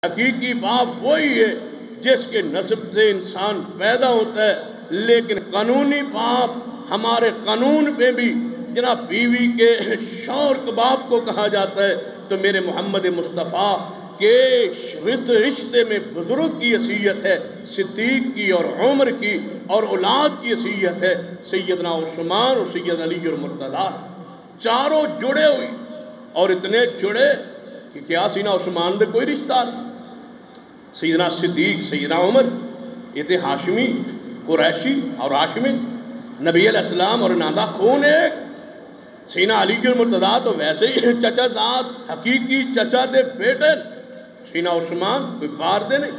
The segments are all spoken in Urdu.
حقیقی باپ وہی ہے جس کے نسب سے انسان پیدا ہوتا ہے، لیکن قانونی باپ ہمارے قانون پہ بھی جناب بیوی کے شوہر کے باپ کو کہا جاتا ہے، تو میرے محمد مصطفیٰ کے رشتے میں بزرگ کی حیثیت ہے، صدیق کی اور عمر کی اور اولاد کی حیثیت ہے، سیدنا عثمان اور سیدنا علی اور مرتضیٰ چاروں جڑے ہوئی اور اتنے جڑے کہ کیا سیدنا عثمان دے کوئی رشتہ نہیں، سیدنا صدیق سیدنا عمر یہ تھے ہاشمی قریشی اور ہاشمی، نبی علیہ السلام اور نادا خون ایک، سیدنا علی اور مرتضیٰ تو ویسے ہی چچا ذات حقیقی چچا دے بیٹے، سیدنا عثمان کوئی بار دے نہیں،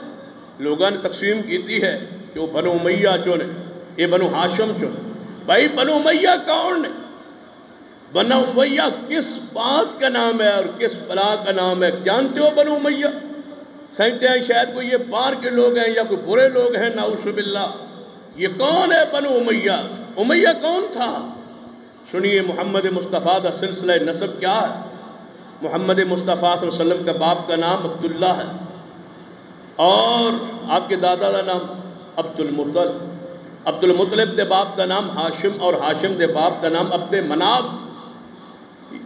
لوگوں نے تقسیم کیتی ہے کہ وہ بنو امیہ چونے یہ بنو ہاشم چونے، بھائی بنو امیہ کون نے؟ بنو امیہ کس بات کا نام ہے اور کس بلا کا نام ہے؟ جانتے ہو بنو امیہ؟ سمجھتے ہیں شاید کوئی یہ باہر کے لوگ ہیں یا کوئی برے لوگ ہیں، نعوذ باللہ۔ یہ کون ہے بنو امیہ؟ امیہ کون تھا؟ سنیے محمد مصطفیٰ دا سلسلہ نسب کیا ہے۔ محمد مصطفیٰ صلی اللہ علیہ وسلم کا باپ کا نام عبداللہ ہے اور آپ کے دادا کا نام عبد المطلب دے باپ کا نام ہاشم اور ہاشم دے باپ کا نام عبد مناف۔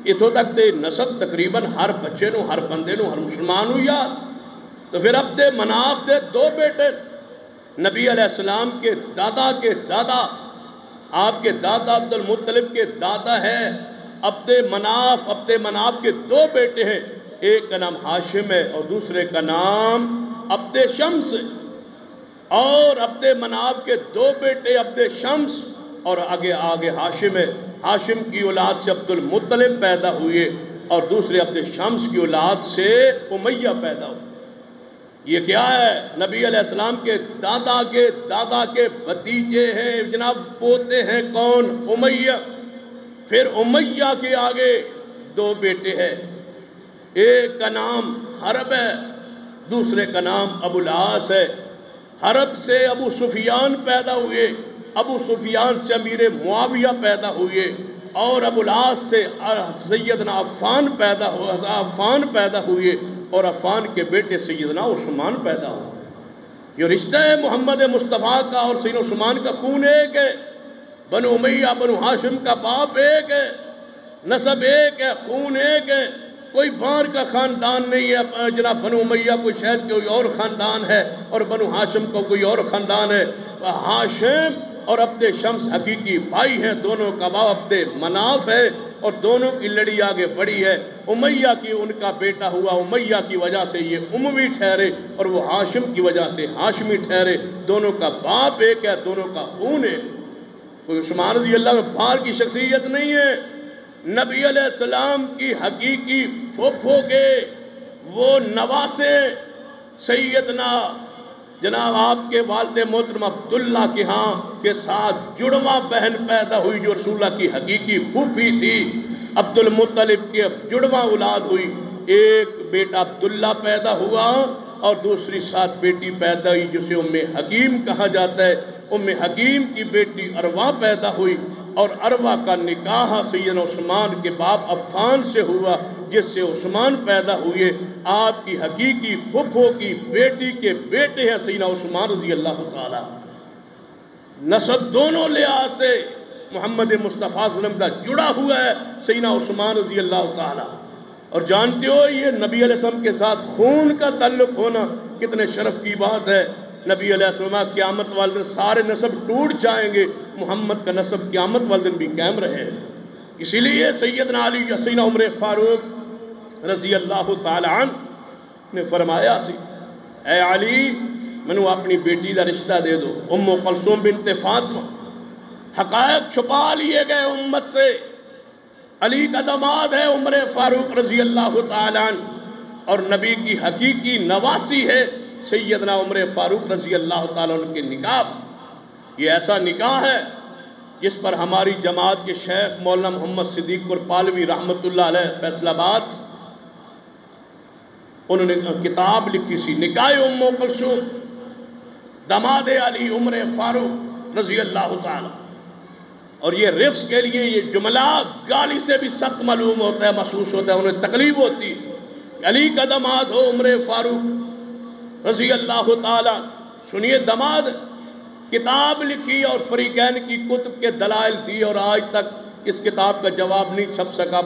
اتھوں تک تے نسب تقریباً ہر بچے نو ہر بندے نو ہر مسلمان نو یاد۔ تو پھر عبد مناف دے دو بیٹے، نبی علیہ السلام کے دادا آپ کے دادا عبد المطلب کے دادا ہے عبد مناف کے دو بیٹے ہیں، ایک کا نام ہاشم ہے اور دوسرے کا نام عبد شمس ہے، اور عبد مناف کے دو بیٹے عبد شمس اور آگے ہاشم ہے، ہاشم کی اولاد سے عبد المطلب پیدا ہوئے اور دوسرے عبد شمس کی اولاد سے امیہ پیدا ہوئے۔ یہ کیا ہے؟ نبی علیہ السلام کے دادا کے بھتیجے ہیں جناب، پوتے ہیں کون؟ امیہ۔ پھر امیہ کے آگے دو بیٹے ہیں، ایک کا نام حرب ہے دوسرے کا نام ابو العاص ہے۔ حرب سے ابو سفیان پیدا ہوئے، ابو سفیان سے امیر معاویہ پیدا ہوئے اور ابو العاص سے سیدنا عفان پیدا ہوئے اور عفان کے بیٹے سیدنا عثمان پیدا ہوئے۔ یہ رشتہ ہے محمد مصطفیٰ کا اور سیدنا عثمان کا خون ایک ہے، بنو امیہ بنو ہاشم کا باپ ایک ہے، نسب ایک ہے، خون ایک ہے، کوئی باہر کا خاندان نہیں ہے جناب۔ بنو امیہ کوئی شاید کوئی اور خاندان ہے اور بنو ہاشم کو کوئی اور خاندان ہے۔ ہاشم اور عبد شمس حقیقی بھائی ہیں، دونوں کا باپ عبد مناف ہے اور دونوں کی لڑی آگے بڑھی ہے۔ امیہ کی ان کا بیٹا ہوا، امیہ کی وجہ سے یہ اموی ٹھہرے اور وہ ہاشم کی وجہ سے ہاشمی ٹھہرے، دونوں کا باپ ایک ہے، دونوں کا خون ہے۔ کوئی عثمان رضی اللہ عنہ باہر کی شخصیت نہیں ہے، نبی علیہ السلام کی حقیقی پھوپھو کے وہ نواسے سیدنا جناب آپ کے والد محترم عبداللہ کے ہاں کے ساتھ جڑواں بہن پیدا ہوئی جو رسول اللہ کی حقیقی پھوپھی تھی، عبد المطلب کی جڑواں اولاد ہوئی، ایک بیٹا عبداللہ پیدا ہوا اور دوسری ساتھ بیٹی پیدا ہوئی جسے ام حکیم کہا جاتا ہے۔ ام حکیم کی بیٹی اروا پیدا ہوئی اور اروا کا نکاح سیدنا عثمان کے باپ عفان سے ہوا جس سے عثمان پیدا ہوئے۔ آپ کی حقیقی پھوپھو کی بیٹی کے بیٹے ہیں سیدنا عثمان رضی اللہ تعالی۔ نسب دونوں لحاظ سے محمد مصطفیٰ صلی اللہ علیہ وسلم کا جڑا ہوا ہے سیدنا عثمان رضی اللہ تعالی۔ اور جانتے ہو یہ نبی علیہ السلام کے ساتھ خون کا تعلق ہونا کتنے شرف کی بات ہے۔ نبی علیہ السلام قیامت والے دن سارے نسب ٹوٹ جائیں گے، محمد کا نسب قیامت والے دن بھی قائم رہے۔ اسی لیے سیدنا علی سیدنا عمر فاروق رضی اللہ تعالی عنہ نے فرمایا سی، اے علی منو اپنی بیٹی دا رشتہ دے دو، ام کلثوم بنت فاطمہ۔ حقائق چھپا لیے گئے امت سے، علی کا داماد ہے عمر فاروق رضی اللہ تعالی عنہ اور نبی کی حقیقی نواسی ہے سیدنا عمر فاروق رضی اللہ تعالیٰ عنہ کے نکاح۔ یہ ایسا نکاح ہے جس پر ہماری جماعت کے شیخ مولانا محمد صدیق پالوی رحمت اللہ علیہ فیصل آباد سے انہوں نے کتاب لکھی سی نکاح ام کلثوم داماد علی عمر فاروق رضی اللہ تعالیٰ۔ اور یہ رفظ کے لیے یہ جملہ گالی سے بھی سخت معلوم ہوتا ہے، محسوس ہوتا ہے، انہیں تکلیف ہوتی ہے۔ علی کا داماد ہو عمر فاروق رضی اللہ تعالیٰ. سنیے دماد کتاب لکھی اور فریقین کی کتب کے دلائل تھی اور آج تک اس کتاب کا جواب نہیں چھپ سکا.